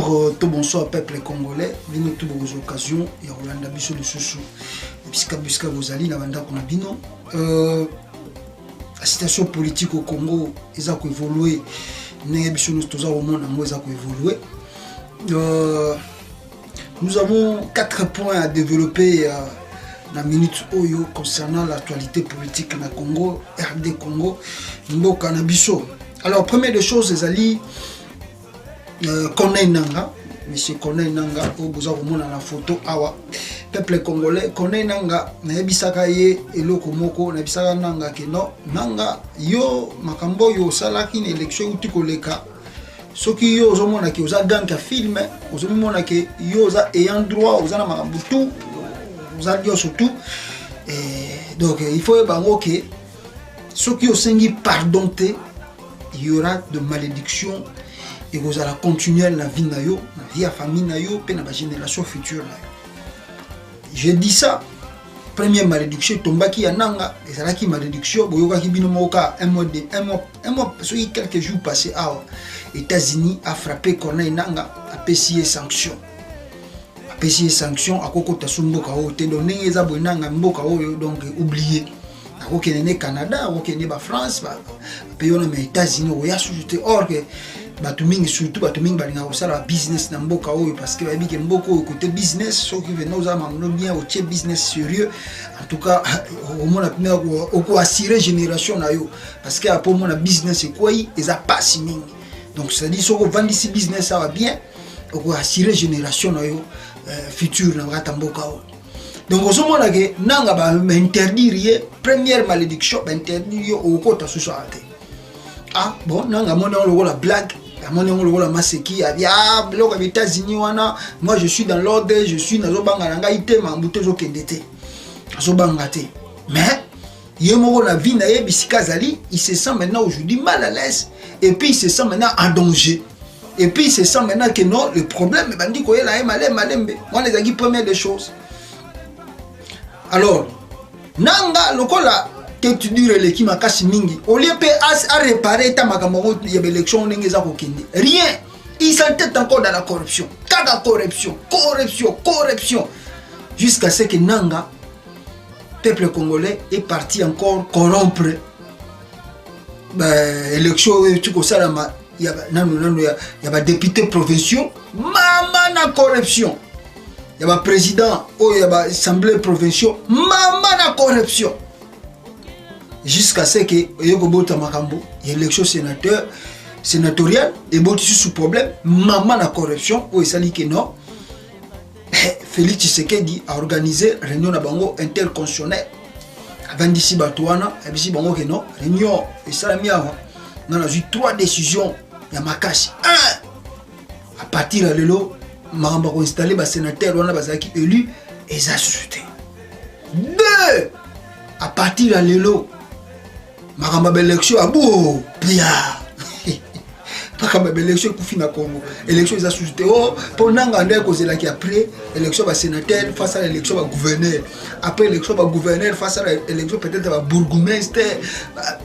bonjour, tout bonsoir peuple congolais. Bino tout vos occasions et Rolanda biso de Soussou. Biska Bozali na banda kuna bino. La situation politique au Congo ils a évolué. Né biso nous tous au monde en a évolué. Nous avons 4 points à développer dans la minute Oyo concernant l'actualité politique na Congo, RD Congo, Mboka na biso. Alors première des choses les alliés Corneille Nanga, monsieur Corneille Nanga, vous avez vu la photo awa. Peuple congolais, Corneille Nanga, n'abisaka ye eloko moko, n'abisaka Nanga ke no, Nanga yo makambo yo salaki une élection uti koleka. Soki yo ozomona ke oza gang ka film, ozomona ke yo oza ayant droit, oza na makambo tout, oza dio surtout. Donc il faut bango ke soki osengi pardonner, il y aura de malédiction. Et vous allez continuer la vie na yo, la vie à famille na yo, puis la génération future. Je dis ça, première malédiction, tombaki ya nanga, et ça là qui malédiction, boyoka ki bino moka un mois, soit quelques jours passés, États-Unis a frappé Corneille Nanga, a payé sanction. A payé sanction, à koko tasumboka o, te donné les abonnés nanga mboka o, donc oublié. Ako kene Canada, ako kene ba France, ba pays na États-Unis, o ya sujouté or que Batumingi surtout Batumingi balinga osala business na mboka oyo parce que babi ke mboka oyo côté business so qui veut nous amener bien au business sérieux en tout cas au moins la au assurer génération na yo parce que pour mon business c'est quoi ils a pas si mingi donc ça dit so ko vendre si business ça va bien au assurer génération na yo futur na ngata mboka oyo donc au moment que nanga ba interdire première malédiction ba interdire au kota société ah bon nanga mona on la blague la maseki ya biloko ya États-Unis wana moi je suis dans l'ordre je suis nazo banga nanga ite mambuto zo kendete zo banga te mais yemoko la vie na yebisika zali il se sent maintenant aujourd'hui mal à l'aise et puis il se sent maintenant en danger et puis il se sent maintenant que non le problème bandi ko yela malembe moi les agi première des choses alors nanga lokola tu dis l'équipe makasi mingi au lieu à réparer ta makambo ya élection ndenge za kokende rien il s'entête encore dans la corruption kada corruption jusqu'à ce que nanga peuple congolais est parti encore corrompre élection tu ko salama ya nanu ya ba députés provinciaux mama na corruption ya ba président o ya ba assemblée provinciaux mama na corruption jusqu'à ce que yoko bota makambo élection sénatoriale et boti sous problème maman la corruption ou esali que non Félix Tshisekedi a organisé réunion na bango interconstitutionnelle avant d'ici batouana et bisi bango que non réunion et salami awa on a eu 3 décisions ya makasi 1 à partir de lelo makambo ko installer ba sénateur wana bazaki élu et za société 2 à partir de lelo makamba élection abo pia makamba élection kufina Congo élection za société oh pour nanga ndé kozela ki après élection ba sénateur face à l'élection ba gouverneur après élection ba gouverneur face à l'élection peut-être ba bourgmestre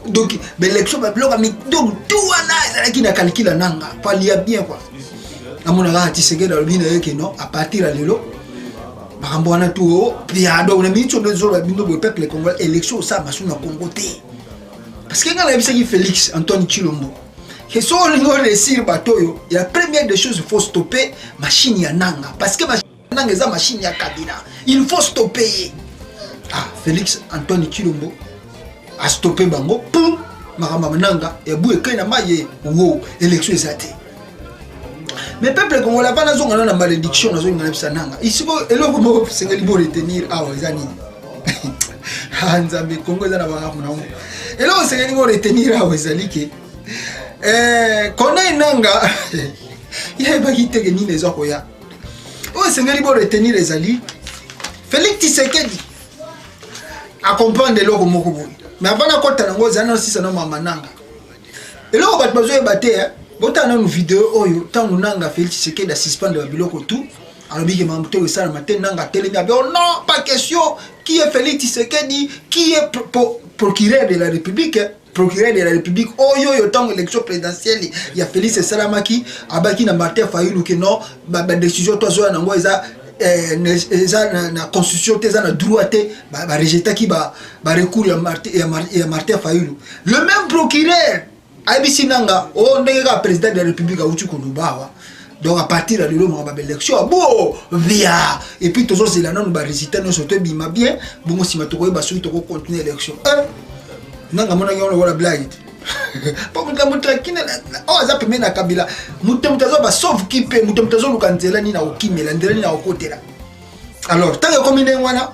donc l'élection ba bloc mi donc tout wana ezala ki na calcul nanga pas lié bien quoi amona ga tiseke dans le bina que non à partir de lelo makambo wana tout pia donc na minute de zolo bindo bo peuple congolais élection ça ba suna Congo té parce que quand on a vu Félix Antoine Tshilombo, que si on réussit batoyo, la première des choses il faut stopper machine ya nanga parce que machine ya nanga est machine ya Kabila. Il faut stopper. Ah Félix Antoine Tshilombo a stoppé bango pour makamba nanga et boué kana maye wo élection ezate. Mais peuple congolais pas nazo ngana na malédiction nazo ngana bisa nanga. Ici ko eloko mo sengeli bo retenir awa ezani. Nzambe Congo ezana ba mona. Et là, on s'est dit qu'on retenir à Wezalike. Corneille Nanga, il n'y a pas quitté que ni les Okoya. On s'est dit qu'on retenir les alliés. Félix Tshisekedi accompagne de l'eau Mokobo. Mais avant la côte, on a annoncé ça dans Mananga. Et là, on va besoin de battre. Quand on a une vidéo, tant que Nanga Félix Tshisekedi a suspendu le biloko tout. Alors, il y a un ça le matin, Nanga télé. Non, pas question. Qui est Félix Tshisekedi? Qui est procureur de la République procureur de la République oyo yo tant élection présidentielle il y a Félix Salamaki abaki na Martin Fayulu que non ba décision toi zo nango eza na constitution teza na droit te ba rejeter ki ba recours ya Martin Fayulu. Le même procureur abisi nanga o ndenge ka président de la République a uti kolubawa. Donc à partir de là on va élection bon via et puis toujours c'est là non ba résultat non surtout bima bien bon si matoko ba suite ko continuer élection nanga mona ngolo wala blague pas muta mutrakina o za pemena kabila mutamtazo ba sauf qui peut mutamtazo lukanzela ni na okimela ndela ni na okotela. Alors tant que comme wana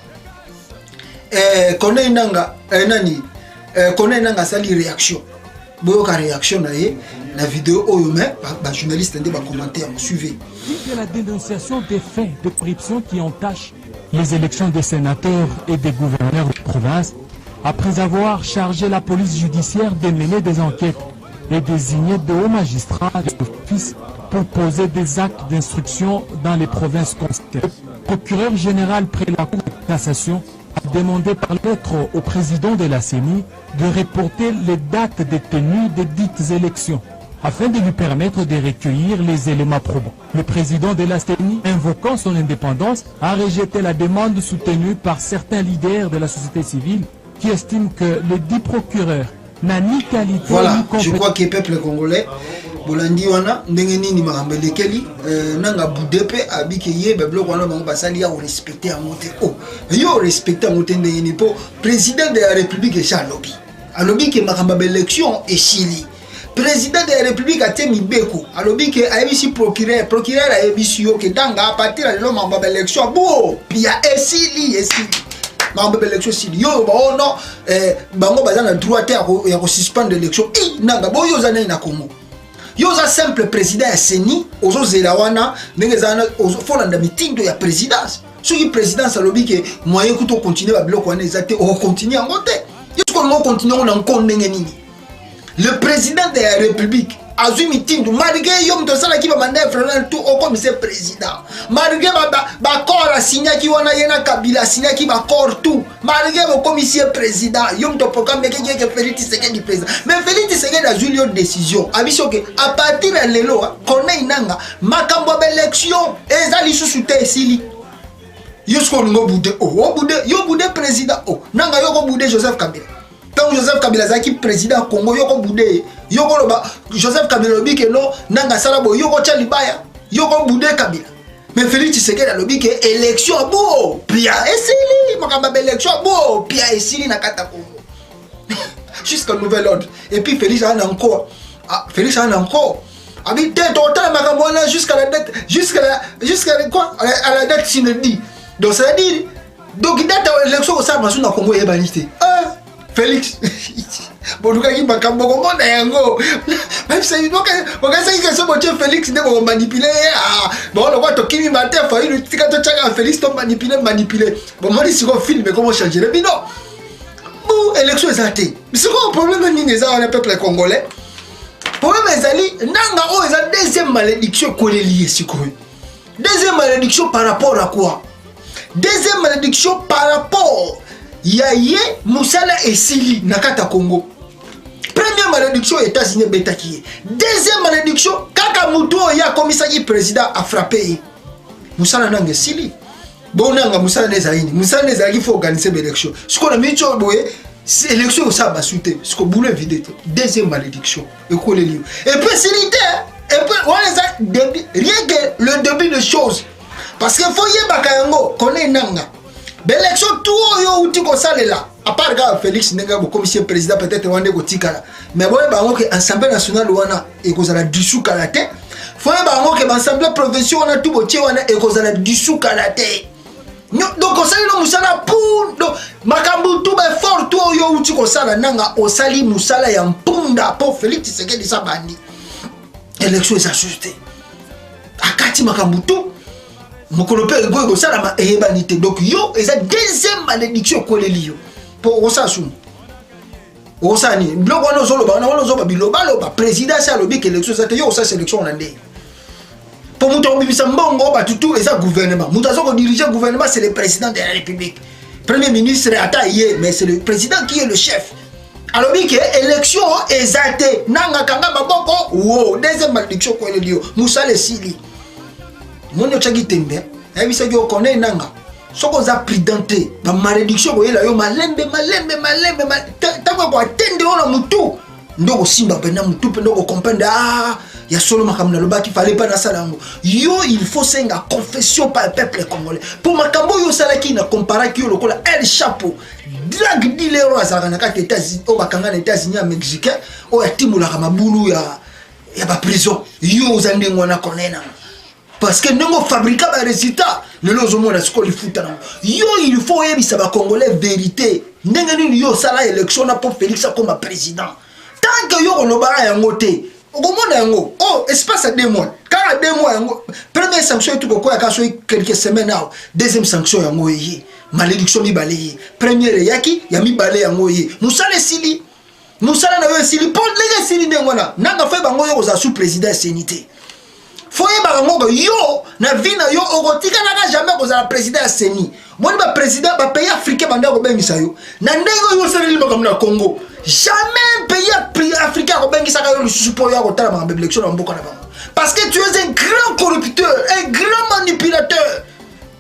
connaît nanga nani connaît nanga sali réaction boyoka réaction na ye la vidéo oyo mais ba journaliste ndé ba commentaire suivez la dénonciation des faits de corruption qui entachent les élections des sénateurs et des gouverneurs de province. Après avoir chargé la police judiciaire de mener des enquêtes et désigner de hauts magistrats d'office pour poser des actes d'instruction dans les provinces concernées, le procureur général près la Cour de cassation a demandé par lettre au président de la CENI de reporter les dates de tenue des dites élections afin de lui permettre de recueillir les éléments probants. Le président de la CENI, invoquant son indépendance, a rejeté la demande soutenue par certains leaders de la société civile qui estime que le dit procureur n'a ni qualité voilà, ni compétence. Je crois que le peuple congolais, Bolandi wana ndenge nini marambele keli nanga budepe abiki ye beblo wana bango basali ya respecter en moté oh yo respecter en moté ndenge ni po président de la République est Alobi alobi ke maramba élection et Chili président de la République a temi beko alobi ke ayebisi procureur ayebisi yo ke danga à partir de l'homme en élection bo pia esili mambe élection si yo ba ono bango bazana droit ya ko suspendre l'élection nanga bo yo zana na Congo yo za simple président ya CENI ozo zela wana ndenge zana ozo folanda mitindo ya présidence soki présidence alobi ke moyen kuto continuer ba bloc wana ezate o continuer en côté yo ko ngo continuer on encore ndenge nini le président de la République azui mitindo malgré yo mto sala ki ba manœuvre là tout au comme c'est président malgré ba corps a signé ki wana yena Kabila signé ki ba corps tout malgré le commissaire président yo mto programme que Félix Tshisekedi président mais Félix Tshisekedi a eu une décision abiso que à partir de lelo connaît nanga makambo élection ezali sous te esili yo sko ngo bude oh bude yo bude président oh nanga yo ko bude Joseph Kabila. Quand Joseph Kabila zaki président Congo yoko boudé yoko loba Joseph Kabila lobi ke no nanga salabo yoko tia libaya yoko boudé Kabila mais Félix Tshisekedi lobi ke élection bo pia esili makamba élection bo pia esili na kata Congo jusqu'à nouvel ordre et puis Félix a encore abi tête total makambo na jusqu'à la date jusqu'à quoi à la date inédite donc ça veut dire donc date élection ça masu na Congo yebanité Félix bonuka ki makambo ko mona yango même c'est donc on a essayé que ce monsieur Félix ne va manipuler bon on va to kimi matin Fayulu tika to chaka Félix to manipuler bon moi si on filme comment changer mais non bon élection exacte c'est quoi le problème ni les a le peuple congolais problème ezali nanga o eza deuxième malédiction ko lié sikoyo deuxième malédiction par rapport à quoi deuxième malédiction par rapport Yaye Moussala et Sili Nakata Congo. Première malédiction États-Unis Betaki. Deuxième malédiction Kaka Mouto ya commissaire président a frappé. Moussala Nanga Sili. Bon Nanga Moussala Nezaini. Moussala Nezaini faut organiser l'élection. Ce qu'on a mis sur c'est l'élection ça va sauter. Ce qu'on voulait vider. Deuxième malédiction. Et puis Sili et puis on les a rien que le début de choses. Parce qu'il faut y bakayango connaît Nanga. L'élection tout yo uti ko salela à part ga Félix Nenga bo commissaire président peut-être wande ko tikala mais boye bango ke assemblée nationale wana e ko zala dissous kalaté faut bango ke assemblée provinciale wana tout botie wana e ko zala dissous kalaté donc osali no musala pour donc makambu tout ba fort tout yo uti ko sala nanga osali musala ya mpunda pour Félix Tshisekedi sa bandi élection est ajustée akati makambu tout mokolo pe go sala ma ebanité donc yo eza deuxième malédiction ko lelio pour osasu osani bloko wana zoloba biloba président sa lobi que élection ça yo sa sélection na ndé pour muto bibisa mbongo ba tutu eza gouvernement muto azoko diriger gouvernement c'est le président de la République premier ministre ata yé mais c'est le président qui est le chef Alors que élection exalté nanga kanga maboko wow deuxième malédiction ko le dio musale sili mono chagi tembe et bisa yo connaît nanga soko za pridenté ba malédiction ko yela yo malembe tango ko atende ona mutu ndoko simba pena mutu pena ko comprendre ya solo makamna loba qu'il fallait pas na salango yo il faut senga confession par le peuple congolais pour makambo yo sala ki na comparer ki yo lokola el chapeau drag dealer azaka na kati États-Unis o bakanga na États-Unis mexicain o yatimula ka mabulu ya ba prison yo zande ngwana konena parce que nengo fabriquer ba résultat le lozomo na skoli futa na yo il faut yebisa ba congolais vérité ndenge nini yo sala élection na pour Félix comme président tant que yo oloba yango te oh, espace à 2 mois. Quand à 2 mois, première sanction est tout quoi, quelques semaines, deuxième sanction, malédiction mi balayé. Première yaki, ya mi balayé yango ye. Moussa le sili, Moussa na yo sili, pour les sili n'engwana. Nanga fait bango yo za sous président sénité. Foye bango yo na vina yo ogotika nanga jamais ko za président séni. Moi ba président ba pays africain banda ko bengisa yo. Na ndengo yo seli ba comme na Congo. Jamais pays africain ko bengisa ka yo le support ya ko tala ma élection na mboka na bango. Parce que tu es un grand corrupteur, un grand manipulateur.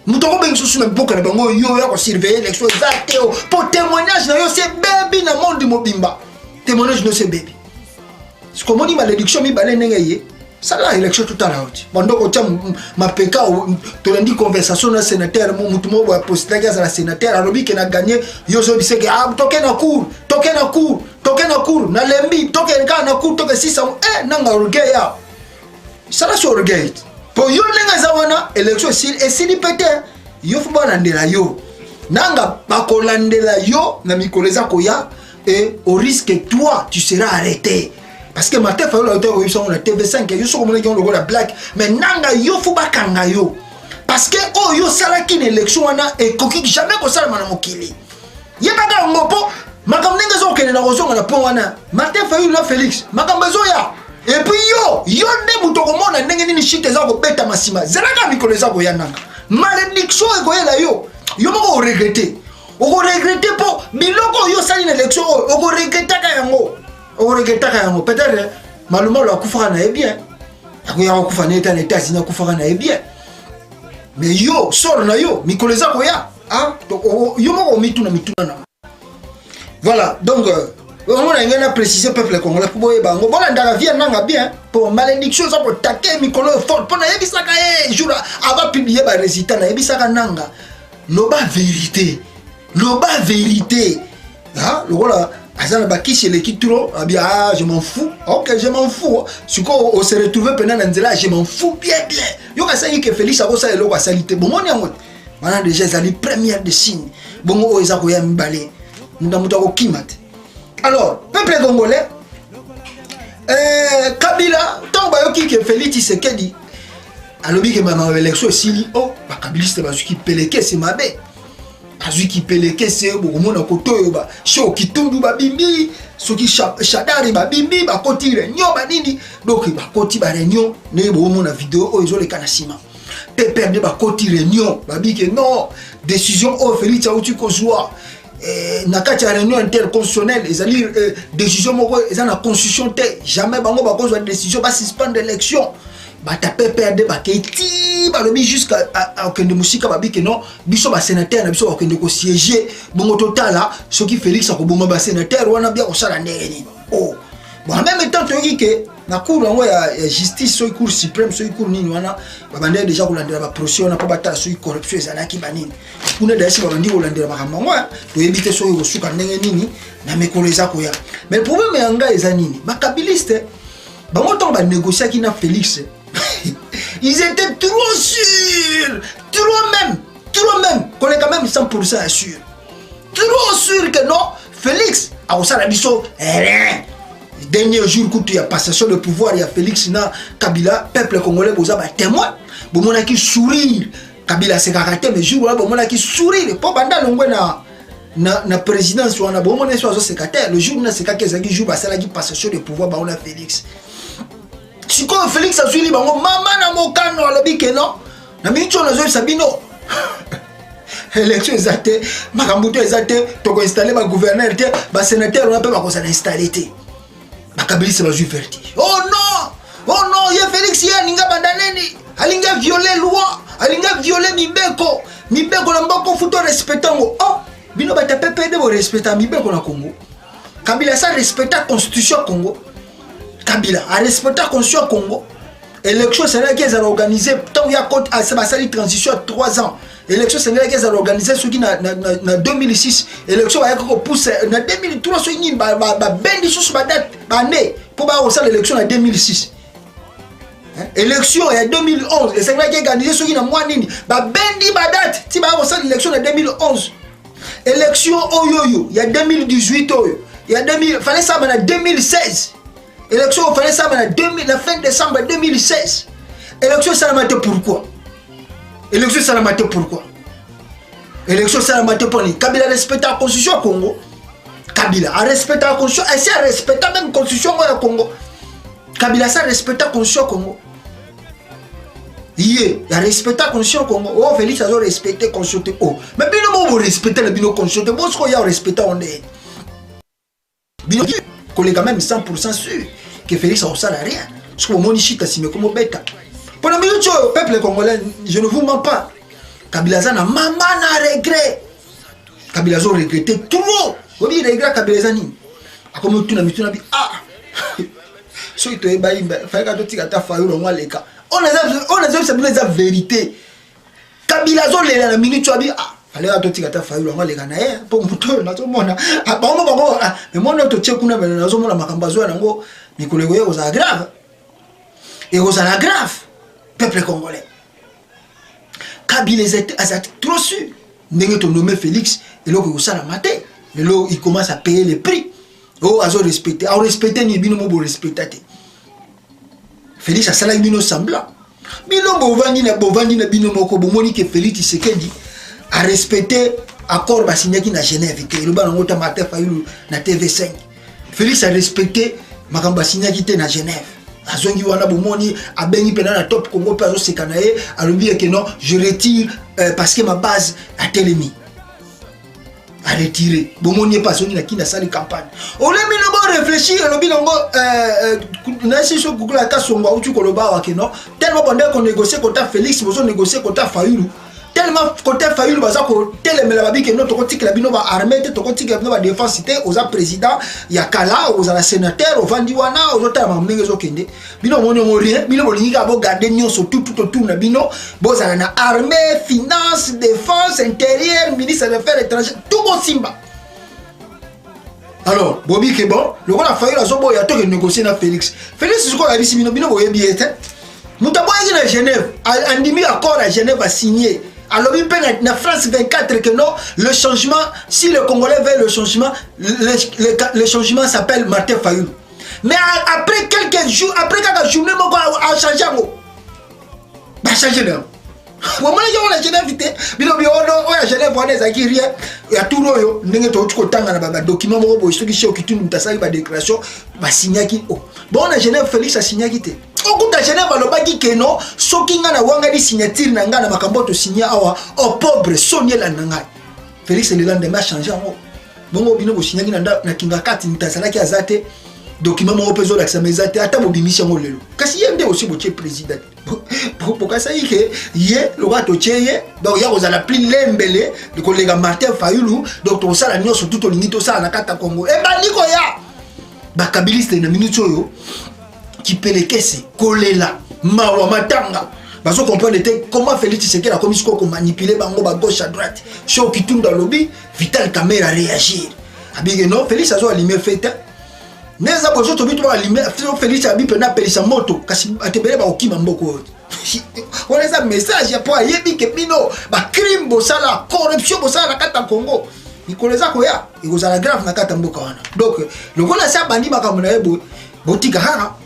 Moutoko bengisa sous na mboka na bango yo ya ko surveiller l'élection exacte pour témoignage na yo c'est baby na monde mobimba. Témoignage no c'est baby. Ce qu'on dit malédiction mi balé nengeye. Ça là élection tout à l'heure. Pendant que ma PK tu as dit conversation na sénateur mutumo wa postulé à la sénateur alobi que na gagné yo so bise que token na cour na lembi token na cour token 600 nanga orgueil ya. Ça là sur orgueil. Pour yo lenga zawana élection et si pété yo faut balandela yo. Nanga bakolandela yo na mikoleza koya et au risque que toi tu seras arrêté. Parce que matin fa la TV5 yo so comme le la black mais nanga yo fu bakanga yo parce que oh yo sala ki élection wana et koki jamais ko sala mana mokili yebaka ngopo makambo ndenge zo kene na kozonga na pont wana matin fa la Félix makambo zo ya et puis yo nde muto komona ndenge nini shite za ko beta masima zelaka mikolo za ko yananga malédiction e ko yela yo moko regretter po biloko yo sali na élection o ko regretter ka yango. Peut-être malheureusement la koufara na bien akoya koufana eta na États-Unis koufara na bien mais yo sort na yo mikoleza koya yo moko mituna na voilà donc on a ngana préciser peuple congolais pour boye bango bona ndaka vient nanga bien pour malédiction ça pour taquer mikolo fort pour na yebisaka jour avant publier ba résultat na yebisaka nanga loba vérité le voilà. Azana baki chez l'équipe trop je m'en fous. OK, je m'en fous. Si on se retrouve pendant nzela je m'en fous bien. Yo ka sali que Félix a ça eloko salité. Bon on yango. Wana déjà zali première de signe. Bon o ezako ya mbale. Ndamuta ko kimate. Alors, peuple congolais Kabila tant ba yo ki que Félix Tshisekedi alobi que ma élection sili ba kabiliste ba qui peleke c'est mabe. Azui qui peleke c'est beaucoup na koto ba show kitundu ba bimbi soki shadari ba bimbi ba koti réunion ba nini donc ba koti ba réunion ne bo na vidéo o izo le kanasima pepe de ba koti réunion ba bi que non décision o Félix Auti kozwa na kati ya réunion interconstitutionnelle ezali décision moko ezana constitution te jamais bango ba kozwa décision ba suspendre l'élection bata PPRD baketi balobi jusqu'à okende musika babike non biso ba sénateur na biso okende ko siéger bongo totala soki Félix akoboma ba sénateur wana bia kosala ndenge nini bon en même temps toki ke na cour yango ya justice so cour suprême so cour nini wana babande déjà kolandela ba procès wana pa batala so corruption ezalaki banini kuna d'ailleurs babandi kolandela makambo ngo to yebite so yosuka ndenge nini na mekoleza koya mais le problème yanga eza nini bakabiliste bango to ba négocier ki na Félix. Ils étaient trop sûrs, trop même, qu'on est quand même 100% sûr. Trop sûr que non, Félix, à Osalabiso, rien. Dernier jour, quand il y a passation de pouvoir, il y a Félix, Kabila, peuple congolais, vous avez témoin. Vous avez qui sourire. Kabila, c'est caractère, mais jour là, vous avez qui sourire. Pas pendant na présidence, on a bon mon espoir, c'est caractère. Le jour où c'est caractère, c'est jour, c'est la passation de pouvoir, on a Félix. Si quand Félix a suivi maman na mokano alobi que non na mincho na zo sabino élection ezate makambuto ezate toko installer ba gouverneur te ba sénateur on peut pas qu'on installer te ba Kabila c'est ba ju vertige. Oh non, ya Félix ya ninga bandaneni alinga violer loi, alinga violer mibeko na mboko futo respectango. Oh bino ba taper pede bo respecter mibeko na Congo. Kabila ça respecter constitution Congo. Kabila a respecter constitution Congo. Élection sénégalais qu'ils ont organisé tant il y a compte à ça transition à 3 ans. Élection sénégalais qu'ils ont organisé ce qui na 2006 élection avec qu'on pousse na 2003 so ni ba bendi sous ba date année pour ba on l'élection en 2006. Élection en 2011 et sénégalais qui organisé ce qui na mois nini ba bendi ba date ti ba on l'élection en 2011. Élection oyoyo il y a 2018 oyo. Il y a 2000 fallait ça en 2016. Élection, il fallait ça la fin décembre 2016. Élection, ça l'a maté pourquoi? Élection, ça l'a maté pourquoi? Élection, ça l'a maté pour lui. Kabila respecte la constitution au Congo. Kabila a respecté la constitution. Et c'est respecté même la constitution au Congo. Kabila, ça respecte la constitution au Congo. Il a respecté la constitution au Congo. Oh, Félix a respecté la constitution. Oh, mais bien, nous respecter la constitution. Bon, ce qu'on a respecté, on est. Qu'on est quand même 100% sûr que Félix a ça rien. Parce que mon ici, c'est comme bêta. Pendant le peuple congolais, je ne vous mens pas. Kabila Zana, maman n'a regret. Kabila Zana regretté trop. Vous voyez, regret Kabila Zana. A comme tout le monde a dit, ah, so il te est baïm, fallait que tu aies ta faille au moins les cas. On a dit la vérité. Kabila Zana, la minute, tu as dit, ah. Allez à toi tu as failli le gars pour moto na tomona mais moi notre tchèque kuna na zomona makambazo yango mikolego yo za grave et aux la grave peuple congolais Kabila a trop su ndenge to nommé Félix et là que ça la maté mais là il commence à payer les prix oh azo respecter ni bino mo respecter Félix a sala bino semblant bino bovandi na bino moko bomoni que Félix Tshisekedi a respecté accord ba signé qui na Genève que le ban ngota matin fayu na TV5 Félix a respecté makamba signé qui na Genève azongi wana bomoni abengi pena na top Congo pe azo sekanaye alobi que non je retire parce que ma base a télémi a retiré bomoni pas songi na kina sali campagne on le mino bon réfléchir alobi ngo na si so Google ata songa utu ko loba wa que non tellement pendant qu'on négocier contre Félix bozo négocier contre Fayulu tellement côté Fayulu baza ko telemela babi que notre côté la bino ba armée te côté la bino ba défense te aux président ya kala aux la sénateur aux vandiwana aux autres mamnenge zo kende bino moni rien bino bolinga bo garder nyonso tout na bino bozala na armée finance défense intérieur ministre des affaires étrangères tout bon simba. Alors bobi que bon le roi la Fayulu azobo ya to négocier na Félix ce qu'on a dit bino boyebi ete mutabo na Genève andimi accord à Genève a signé. Alors, la France 24 que non, le changement, si le Congolais veut le changement, le changement s'appelle Martin Fayulu. Mais après quelques jours, après quelques journées, on a changé. On a changé. On a Genève, on a Genève, on a Zakiria, et à tout le monde, on a un document, on a une déclaration, on a signé. Bon, on a Genève, Félix a signé. Au coup de Genève, on a dit que non, ce qui a une signature, on a signé au pauvre Sonia Lananga. Félix le lendemain a changé. Bon, on a signé na Kingakat, on a signé Azate, document, on a besoin d'Axamezate, à ta mobilisation. Kasi yende aussi le président. Pourquoi ça y est, hier, le roi Toché, donc il y a aux applis l'embellé, le collègue Martin Fayulu, donc on s'est la sur tout au limite, ça, na Kata Congo. Et bah, Nikoya, bah, Kabiliste, na minute, qui peut les caisser, coller là, Mawa Matanga. Parce qu'on comprend comment Félix Tshisekedi a commis ce qu'on manipule, bango, ba gauche à droite. Show qui tourne dans le lobby, Vital Caméra réagir. Abigé non, Félix a allumé fête. Mais ça pose tout but allumer, Félix a dit pena pelisa moto, kasi atebele ba okima mboko. On les a message ya pour yebi ke bino, ba crime bosala, corruption bosala na kata Congo. Ikoleza ko ya, ikozala grave na kata mboka wana. Donc le gola sa bandi makamuna yebo, botika hara.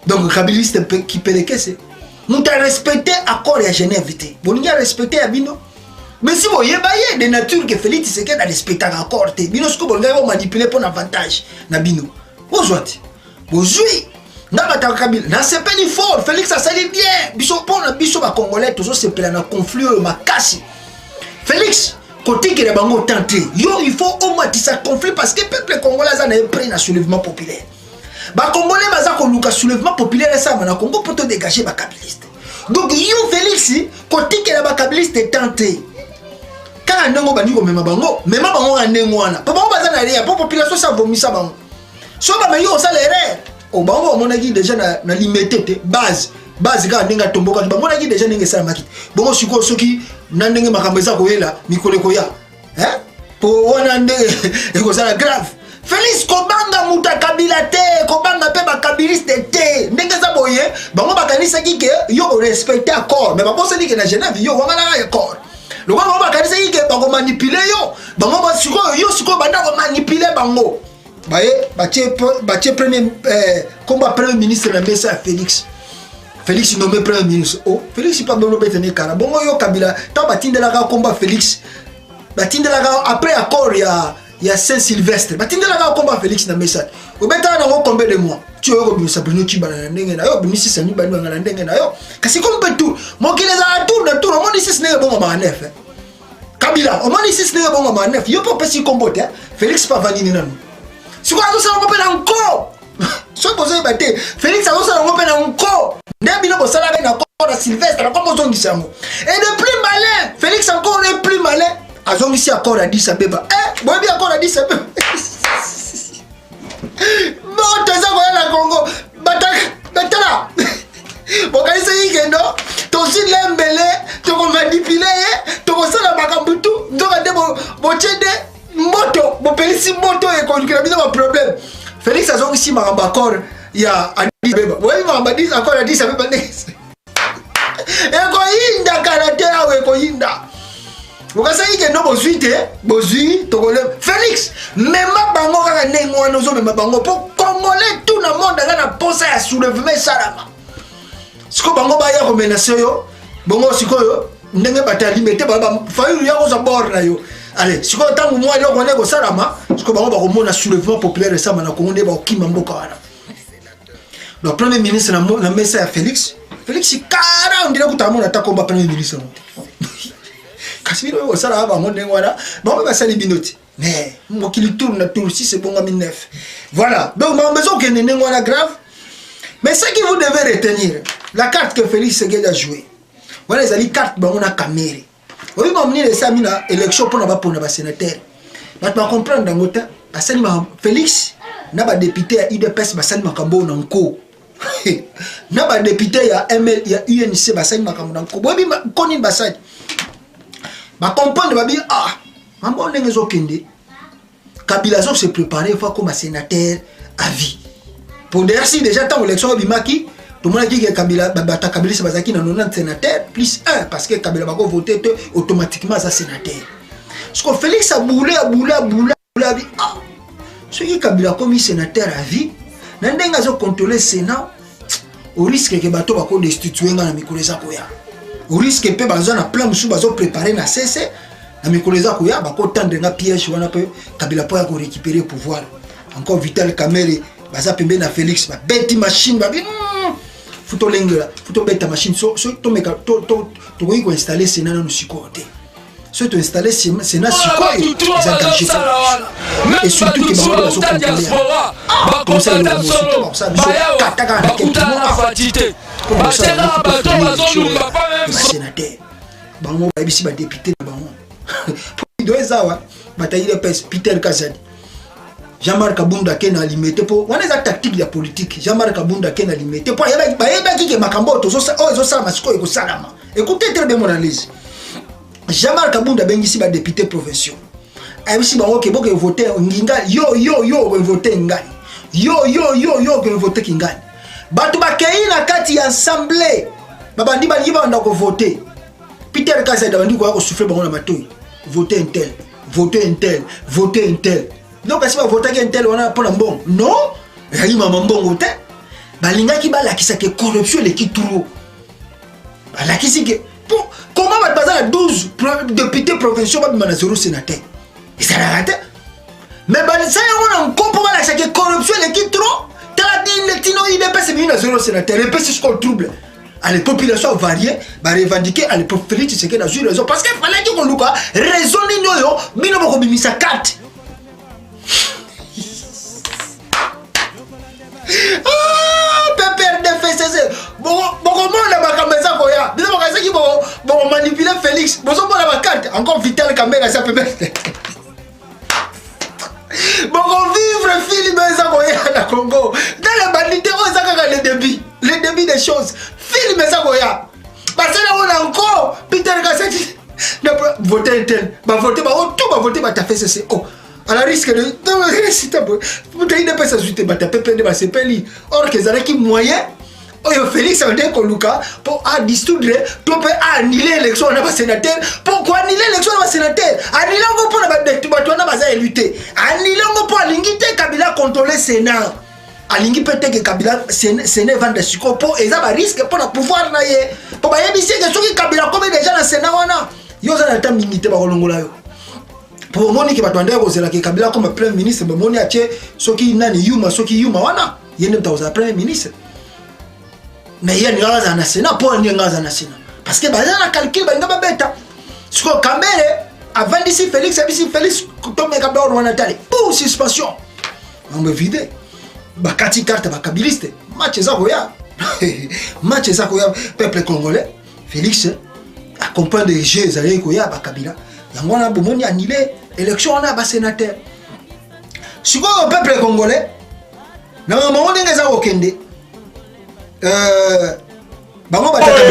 Donc Kabiliste qui peut les caisser. Nous avons respecté l'accord à Genève. Nous avons respecté Abino. Mais si vous avez des natures que Félix Tshisekedi a respecté l'accord, vous avez manipulé pour l'avantage. Vous jouez. Vous jouez. C'est pas ni fort. Félix a sali bien. Pour les Congolais, tous se plaignent dans le conflit. Félix, côté que les bango tenté yo il faut au moins ça conflit parce que le peuple congolais a pris un soulèvement populaire ba congolais baza ko luka soulèvement populaire ça na Congo pour te dégager ba kabiliste donc yo Félix côté que les kabiliste tenté quand ndongo bandi ko mema bango na ndengo wana pa bango baza na rien pour population ça vomisa bango so ba yo ça l'erreur o bango mona ki déjà na limité base ka ndinga tomboka bango na ki déjà ndenge ça makiti bongo siko soki na ndenge makambo eza koyela mikolo koya po wana ndenge ekozala grave Félix kobanga muta kabila te kobanga pe ba kabiliste te ndenge za boye bango bakanisa ki ke yo respecter accord mais bango seli ke na Genève yo wanga na accord le bango bakanisa ki ke bango manipuler yo bango ba siko yo siko banda ko manipuler bango baye batie premier combat premier ministre na mesa Félix nommé premier ministre. Oh, Félix pas bon betene kara. Bongo yo Kabila, tant batindela ka combat Félix. Batindela ka après accord il y a Saint-Sylvestre. Batindela ka combat Félix na message. Au beta na combien de mois. Tu as ko bisa brino ci bana ndenge na yo, binisi sani bana ngana ndenge na yo. Kasi comme tout, mo ki les a tour de tour, mo ni sis ne bon ma neuf. Kabila, o mo ni sis ne bon ma neuf. Yo pas pesi combote, Félix pas vanini nanu. Si quoi ça on peut encore. So poser baté, Félix a ça on peut encore. Ndebino ko sala na ko na Sylvestre na ko zongisa mo. Et le plus malin, Félix encore le plus malin, a zongisi encore à 10 Abeba. Bon bien encore à 10 Abeba. Non, teza ko na Congo. Batala. Bon quand c'est yendo, to si lembele, to ko manipuler, to ko sala makambutu, to ka debo bochede moto, bo pelisi moto e ko kila bisa problème. Félix a zongisi makamba encore ya Beba. Oui, mama dit encore a dit ça peut pas nese. Eko yinda karate awe ko yinda. Ukasa yike no bozui tokole Félix même bango kaka nengo wana zo même bango pour congolais tout le monde na posa ya soulèvement salama. Siko bango ba ya ko menacer yo, bongo sikoyo ndenge batali mete ba fayu ya ko za bord na yo. Allez, siko tangu moi lo ko ne ko salama, siko bango ba ko mona soulèvement populaire ça na Congo nde ba okima mboka wana. Le premier ministre na mesa ya Félix kara on dirait que tamona ta combat premier ministre. Kasi bino ko sala ba monde ngwana ba sali binoti. Mais mo ki li tourne tour si c'est bon en 2009. Voilà. Donc ma maison que nene ngwana grave. Mais ce que vous devez retenir, la carte que Félix Tshisekedi a joué. Voilà les ali carte ba on a caméra. Oui ba mni les samina élection pour na ba pona ba sénateur. Ba tu comprendre dans ngota asali ma Félix na ba député ya IDPS ba sali makambo na nko. Na ba député ya ML ya UNC basali makambo na nko. Bobi koni basali. Ba comprendre ba bi mambo ndenge zo kende. Kabila zo se préparer fois comme sénateur à vie. Pour dire si déjà tant élection bimaki, tout le monde dit que Kabila bata Kabila bazaki na 90 sénateurs plus 1 parce que Kabila va voter automatiquement za sénateur. Parce que Félix a boulé bi ceux qui Kabila comme sénateur à vie, n'endenga zo contrôler Sénat au risque que bato ba ko destituer na mikolo za koya. Au risque pe bazo na plan musu bazo préparer na CC na mikolo za koya ba ko tendre na piège wana pe Kabila po ya ko récupérer pouvoir. Encore Vital Kamerhe baza pembe na Félix ba beti machine ba futo lengela futo beta machine so to meka to ko installer Sénat na sikote. So to installer Sénat sikote za danger. Et surtout que ba so diaspora ba commander solo ba kataka na fatité ba sera ba to ba zolu ba même sénateur bango ba bisi ba député bango do ezawa bataille Peter Kazadi Jean-Marc Kabunda Ken a limité pour on est la tactique de politique Jean-Marc Kabunda Ken a limité pour yeba ki ke makambo to so ça masiko eko salama écoutez très bien mon analyse Jean-Marc Kabunda bengisi ba député provinciaux ayebisi bango ke boke voter nginga yo voter ngani yo ke voter kingani bato bakei na kati ya assemblée babandi bali banda ko voter Peter Kazadi bandi ko souffler bango na matoi voter un tel donc si va voter un tel on a pour mbongo non yali mama mbongo te balingaki balakisa ke corruption le ki trop balakisi ke comment va passer à 12 députés provinciaux ba bimana 0 sénateur et ça n'a raté mais ça on a encore pour balakisa ke corruption le ki trop tala dit le tino IDPS bimana 0 sénateur et puis c'est ce qu'on trouble à les populations variées, bah revendiquer à l'époque Félix Tshisekedi a eu raison parce qu'il fallait dire qu'on Luka raison n'ino bino boko bimisa carte. PPRD boko mona bakameza koya bino bakaza ki boko manipuler Félix bozo mona ba carte encore Vital Kamerhe ça peut boko vivre film ça koya na Congo dans la bandité on ça le début des choses film ça koya parce que là on a encore Peter Kasseti voter tel ba voter ba tout ba voter ba ta fait c'est oh à la risque de si tu ne peux pas s'ajouter ba ta PPD ba sepeli or que ça qui moyen oyo Félix a dit qu'on Luka pour dissoudre pour annuler l'élection de sénateur pourquoi annuler l'élection de sénateur annuler ngo pour na ba lutter annuler ngo pour lingité Kabila contrôler Sénat alingi peut-être que Kabila Sénat vendre siko pour et ça va risque pour le pouvoir na ye pour ba yebisi que soki Kabila comme déjà na Sénat wana yo za na temps lingité ba kolongola yo pour moni que batwanda ko zela que Kabila comme premier ministre ba moni atie soki nani yuma soki yuma wana yene mtaoza premier ministre mais il y a une raison à Sénat pour une raison à Sénat parce que bazana na calcul ba ngaba beta siko Kamerhe avant d'ici Félix tombe Kabila wana tali pour suspension on me vide ba kati carte ba kabiliste match za koya match za koya peuple congolais Félix accompagne des jeux allez koya ba Kabila yango na bomoni annulé élection na ba sénateur siko peuple congolais na maman ndenge za okende bango bataka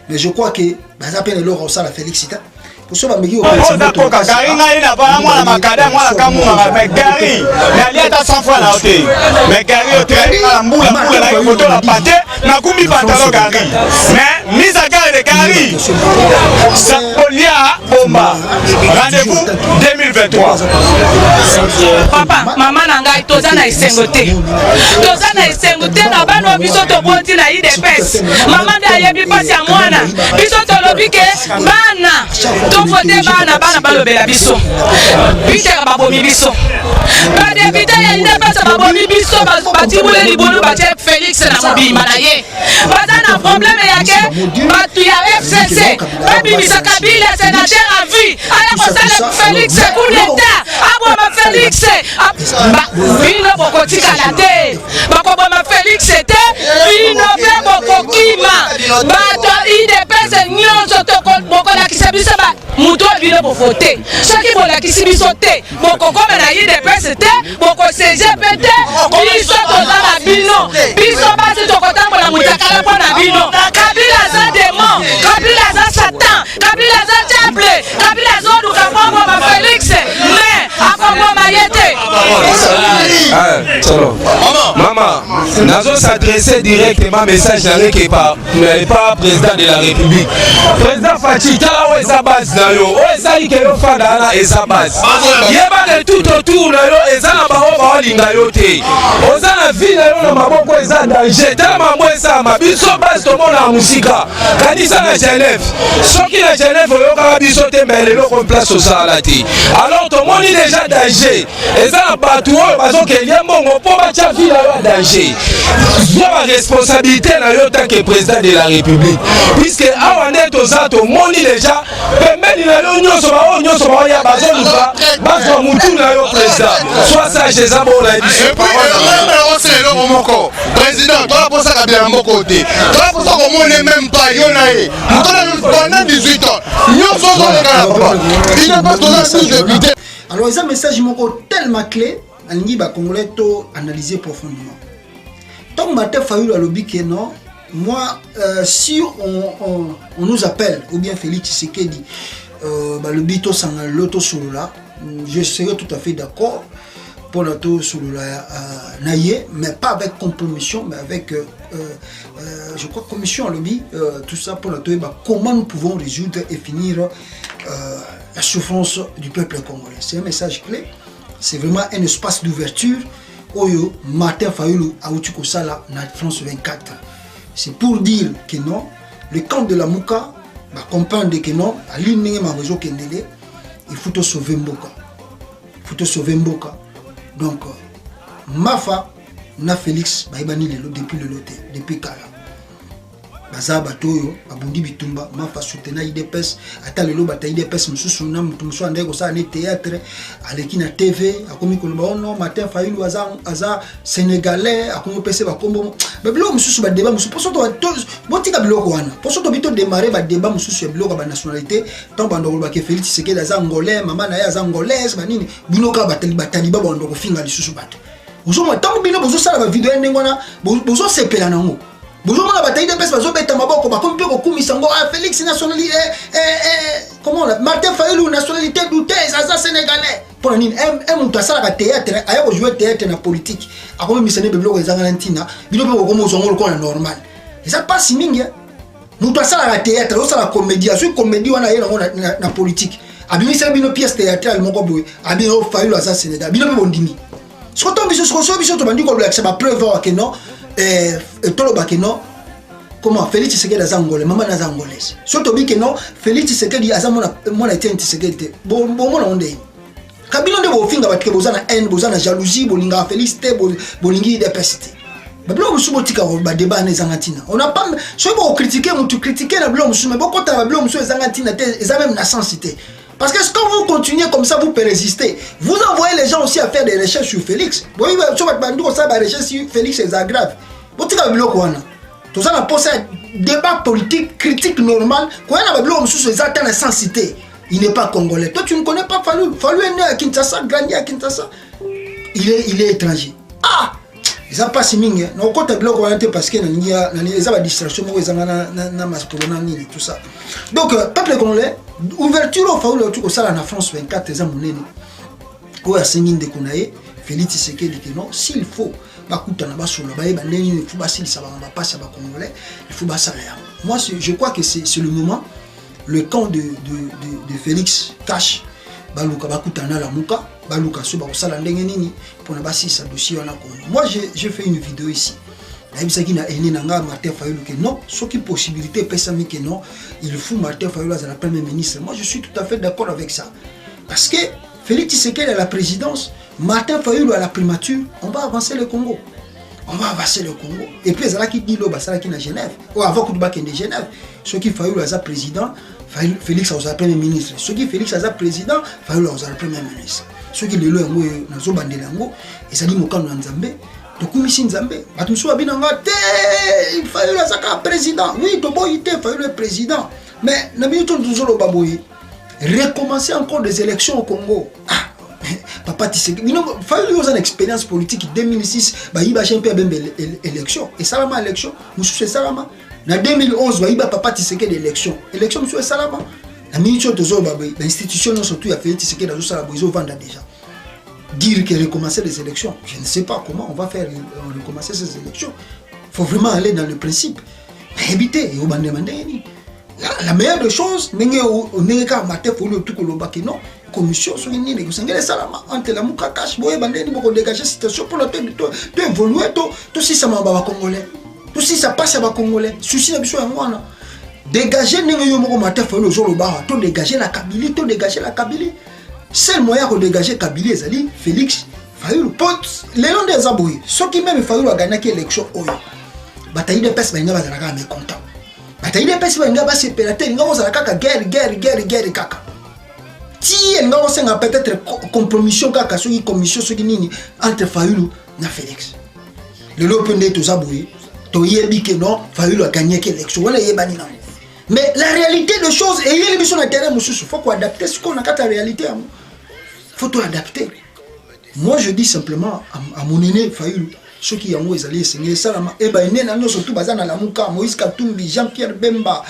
mais je crois que baza peine leur ça la félicita pour ça bameki on d'accord Gary ngai na bana mwana makada mwana kamuna mais Gary na liata 100 fois na hotel mais Gary hotel na mbula na photo la pâté na kumbi pantalon Gary mais mise à garde de Gary ça polia bomba rendez-vous 2023 papa maman na ngai toza na esengo te na bana biso to bonti na IDPS maman da yebi pasi ya mwana biso to lobi ke bana to voter bana balobela biso biteka babomi biso ba député ya IDPS babomi biso batibule libulu batie Félix na mobima na ye baza na problème yake batu ya FCC babimisa Kabila sénateur à vie ala kosala Félix coup d'état aboma Félix bino bokotikala te bakoboma Félix te bino mpe bokokima bato IDPS nyonso bokolakisa biso mutu bino bovote soki bolakisi biso te bokokoma na IDPS te bokosege mpe te biso toza na bino biso basi tokotambola mutakala mpo na bino Kabila aza démon Kabila aza satan Kabila aza diable Kabila azoluka mbongoma Félix mais akongoma ye te Maman, nous s'adresser directement message avec pas président de la République. Président Fachita, où est sa base là yo? Où est ça qui est fada et sa base? Il y a de tout autour là yo et ça na ba linga yo te. Oza na vie là yo na maboko eza danger. Tellement moi ça ma biso base to mona musika. Kanisa na Genève. Soki na Genève yo ka biso te mbele lo ko place au salati. Alors to moni déjà danger. Et ça na pas tout bazo ke liembongo po ba cha vie là yo danger. La responsabilité en tant que président de la République. Puisque avant d'être aux autres, on moni déjà, permet de l'union sur la ya bazon ou pas, bazon moutou na yo président. Soit ça chez Zabo la édition. Et puis, président, toi pour ça bien mon côté. Toi pour ça qu'on n'est même pas yonaé. Pendant 18 ans, nous sommes les gars. Il n'a pas de député. Alors, il y a un message tellement clé, Alingi ba Congolais to analyser profondément. Tant que Martin Fayulu a lobby que non, moi, si on nous appelle, ou bien Félix Tshisekedi, le bito sans l'auto sur là, je serais tout à fait d'accord pour l'auto sur la naïe, mais pas avec compromission, mais avec, je crois, commission à lobby, tout ça pour l'auto, comment nous pouvons résoudre et finir la souffrance du peuple congolais. C'est un message clé, c'est vraiment un espace d'ouverture. Oyo Martin Fayulu a outuko sala na France 24. C'est pour dire que non, le camp de la Mouka va comprendre que non, à l'île ma réseau Kendele, il faut te sauver Mboka. Il faut te sauver Mboka. Donc Mafa na Félix baibani lelo depuis le loté depuis kala baza batoyo abundi bitumba Mafa soutena IDPS ata lelo bata IDPS mususu na mutu musu ande ko sa ne théâtre aleki na TV akomi ko ba ono Martin Fayulu aza sénégalais akomi pese ba kombo ba bilo mususu ba débat mususu poso to botika biloko wana poso to bito démarrer ba débat mususu ya biloko ba nationalité tant bando ba ke Félix Tshisekedi aza angolais mama na ya aza angolaise ba nini binoka bataliba bando ko finga lisusu bato Ozomo tango bino bozo sala ba vidéo ndengona bozo sepela nango. Bozo mona bataille de pes bazo beta maboko ba kompi ko kumisa ngo Félix nationalité comment on Martin Fayulu nationalité douteuse aza sénégalais. Pour nini mutu asala ka théâtre aya ko jouer théâtre na politique. Akomi misene beblo ko ezanga ntina bino pe ko komo zongo ko na normal. Ça passe mingi. Mutu asala ka théâtre osala comédie azu comédie wana yena na politique. Abimisa bino pièce théâtrale moko boy. Abino Fayulu aza sénégalais. Bino pe bondimi. Ce qu'on tombe sur biso to bandi ko la ba preuve que non tolo ba que non comment Félix Tshisekedi aza angolais maman aza angolaise surtout bi que non Félix Tshisekedi aza mona été Tshisekedi bon mona onde kabilo nde bo finga batike bozana haine bozana jalousie bolinga Félix te bolingi de peste bablo musu botika ba débat na zangatina on a pas so bo critiquer mutu critiquer na blo musu mais boko ta bablo musu zangatina te eza même na sensité. Parce que quand vous continuez comme ça, vous pouvez résister. Vous envoyez les gens aussi à faire des recherches sur Félix. Vous voyez, sur votre bandit, on des recherches sur Félix, c'est grave. Vous avez vu tout ça, on a posé un débat politique, critique normal. Quand on a vu la sensité, il n'est pas congolais. Toi, tu ne connais pas Fayulu. Fayulu est né à Kinshasa, grandi à Kinshasa. Il est étranger. Ah! Ils n'ont pas si ming. Non, quand tu as bloqué parce que il y a des distractions, tout ça. Donc, peuple congolais, ouverture au Fayulu, tout ça en France 24, les amounés. Où a signé de Konaé, Félix Tshisekedi dit non, s'il faut, moi, je crois que c'est le moment, le camp de Félix cache. Baluka bakutana la muka baluka so ba sala ndenge nini pour na basi sa dossier wana ko. Moi j'ai fait une vidéo ici. Na bisaki na eni nanga Martin Fayulu que non, ce qui possibilité pesami que non, il faut Martin Fayulu à la première ministre. Moi je suis tout à fait d'accord avec ça. Parce que Félix Tshisekedi à la présidence, Martin Fayulu à la primature, on va avancer le Congo. On va avancer le Congo. Et puis ça qui dit lo basala qui na Genève. Ou avant que de Genève, ce qui Fayulu à président Félix a le premier ministre. Ce qui Félix a le président, Fayulu a le premier ministre. Ce qui le lo yango nazo bandela yango, et ça dit mokano na Nzambe, to kumisi Nzambe. Batumsu abinanga te, Fayulu a le président. Oui, to boyite Fayulu est président. Mais na minute toujours le baboyi. Recommencer encore des élections au Congo. Ah, papa Tshisekedi. Fayulu a une expérience politique 2006, bah il va changer un peu élection. Et ça la élection, nous sommes salama. En 2011, il y a papa Tshisekedi d'élection. L'élection, monsieur Salama. La ministre de l'institution, surtout, a fait Tshisekedi dans la boisson vendre déjà. Dire qu'il recommencer les élections, je ne sais pas comment on va faire recommencer ces élections. Il faut vraiment aller dans le principe. Mais éviter, la meilleure des choses, on est quand Martin Fayulu tout le non, commission sur une ligne, vous Salama, entre la Moukakash, vous avez dégagé cette situation pour évoluer, tout si ça m'a congolais. Tout si ça passe à la Congolais, souci la biso yango dégager n'engo moko Martin Fayulu jour le bar, tout dégager la Kabylie, tout dégager la Kabylie. Seul moyen de dégager Kabylie ezali Félix Fayulu pote les noms des aboui. Ceux qui même Fayulu a gagné l'élection oyo. Bataille de pes benga bazalaka mécontent. Bataille de pes benga ba separater ngabo zalaka guerre kaka. Ti ngabo senga peut-être compromission kaka soki commission soki nini entre Fayulu na Félix. Le l'open day tous aboui. Non, Fayulu a gagné l'élection. Mais la réalité des choses, et il y a des choses à terrain, il faut adapter ce qu'on a qu'à la réalité. Il faut tout adapter. Moi, je dis simplement à mon aîné Fayulu, ceux qui ont allé signer Salama, et bien, il y a surtout Bazana Lamuka, Moïse Katumbi, Jean-Pierre Bemba,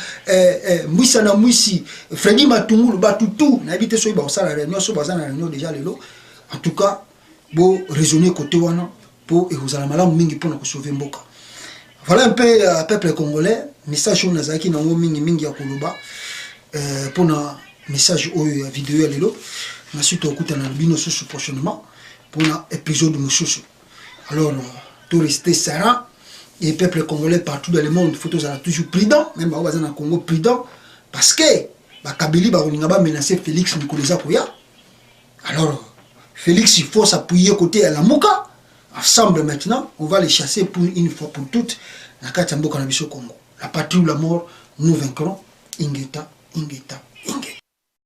Mouissana Moussi, Freddy Matumou, Batoutou, n'habite sur la réunion, sur Bazana réunion déjà les lots. En tout cas, pour raisonner côté Wana, pour et vous allez malin mingi pour nous sauver Mboka. Voilà un peu le peuple congolais, message on a zaki na ngo mingi ya koloba pour na message o vidéo ya lelo na suite okuta na bino susu prochainement pour na épisode mususu. Alors tout rester serein et peuple congolais partout dans le monde faut toujours prudent, même ba bazana Congo prudent parce que ba Kabylie ba olinga ba menacer Félix Nicolas Koya. Alors Félix, il faut s'appuyer côté à la Mouka. Ensemble maintenant, on va les chasser pour une fois pour toutes. La Katambo Cannabis au Congo. La patrie ou la mort, nous vaincrons. Ingeta, Ingeta, Ingeta.